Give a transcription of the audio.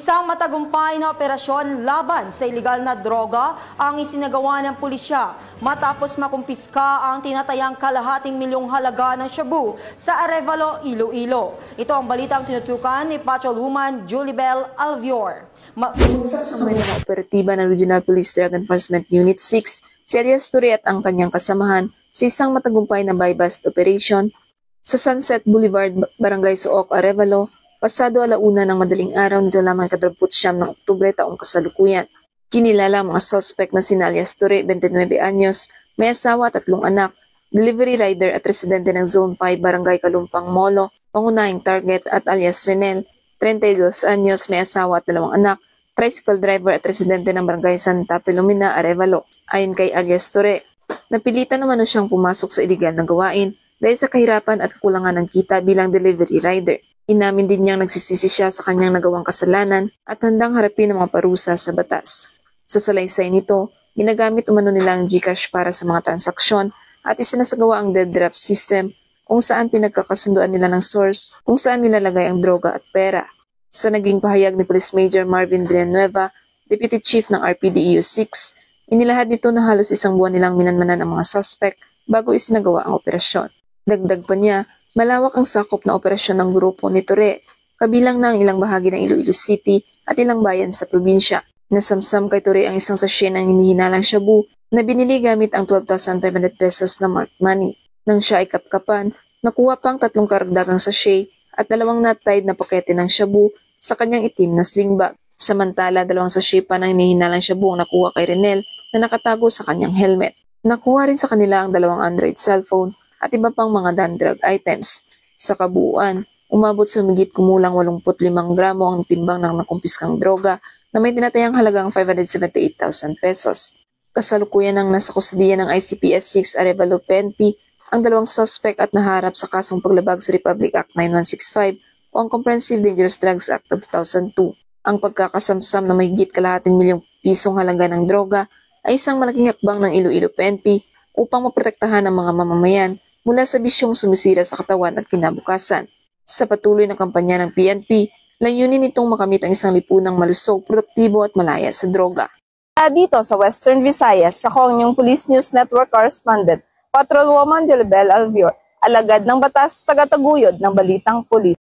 Isang matagumpay na operasyon laban sa ilegal na droga ang isinagawa ng pulisya matapos makumpiska ang tinatayang kalahating milyong halaga ng shabu sa Arevalo, Iloilo. Ito ang balitang tinutukan ni Patrolwoman Julibel Alvior. Kasama ng operatiba ng Regional Police Drug Enforcement Unit 6, si Elias Ture at ang kanyang kasamahan sa isang matagumpay na buy-bust operation sa Sunset Boulevard, Barangay Suoc, Arevalo, pasado 1:00 ng madaling araw nito lamang 29 ng Oktubre taong kasalukuyan. Kinilala ang mga suspect na sina Elias Ture, 29 anyos, may asawa at 3 anak, delivery rider at residente ng Zone 5, Barangay Kalumpang, Molo, pangunahing target at alias Renel, 32 anyos, may asawa at 2 anak, tricycle driver at residente ng Barangay Santa Filomena, Arevalo. Ayon kay Elias Ture, napilitan naman siyang pumasok sa iligal na gawain dahil sa kahirapan at kakulangan ng kita bilang delivery rider. Inamin din niyang nagsisisi siya sa kanyang nagawang kasalanan at handang harapin ang mga parusa sa batas. Sa salaysay nito, ginagamit umano nila ang GCash para sa mga transaksyon at isinasagawa ang dead draft system kung saan pinagkakasunduan nila ng source kung saan nilalagay ang droga at pera. Sa naging pahayag ni Police Major Marvin Villanueva, Deputy Chief ng RPDEU 6, inilahad nito na halos 1 buwan nilang minanmanan ang mga suspect bago isinagawa ang operasyon. Dagdag pa niya, malawak ang sakop na operasyon ng grupo ni Ture, kabilang na ang ilang bahagi ng Iloilo City at ilang bayan sa probinsya. Nasamsam kay Ture ang isang sachet ng hinihinalang shabu na binili gamit ang 12,500 pesos na marked money. Nang siya ay kapkapan, nakuha pang 3 karagdagang sachet at 2 knot-tied na pakete ng shabu sa kanyang itim na sling bag. Samantala, 2 sachet pa ng hinihinalang shabu ang nakuha kay Renel na nakatago sa kanyang helmet. Nakuha rin sa kanila ang 2 Android cellphone at iba pang mga non-drug items. Sa kabuuan, umabot sa humigit kumulang 85 gramo ang timbang ng nakumpiskang droga na may tinatayang halagang 578,000 pesos. Kasalukuyan ang nasa kustudiya ng ICPS 6 Arevalo PNP ang 2 suspect at naharap sa kasong paglabag sa Republic Act 9165 o ang Comprehensive Dangerous Drugs Act of 2002. Ang pagkakasamsam na mahigit kalahating milyong pisong halaga ng droga ay isang malaking hakbang ng Iloilo PNP upang maprotektahan ang mga mamamayan mula sa bisyong sumisira sa katawan at kinabukasan. Sa patuloy na kampanya ng PNP, layunin nitong makamit ang isang lipunang malusog, produktibo at malaya sa droga. Dito sa Western Visayas, ako ang inyong Police News Network correspondent, Patrolwoman Julibel Alvior, alagad ng batas, tagataguyod ng balitang pulis.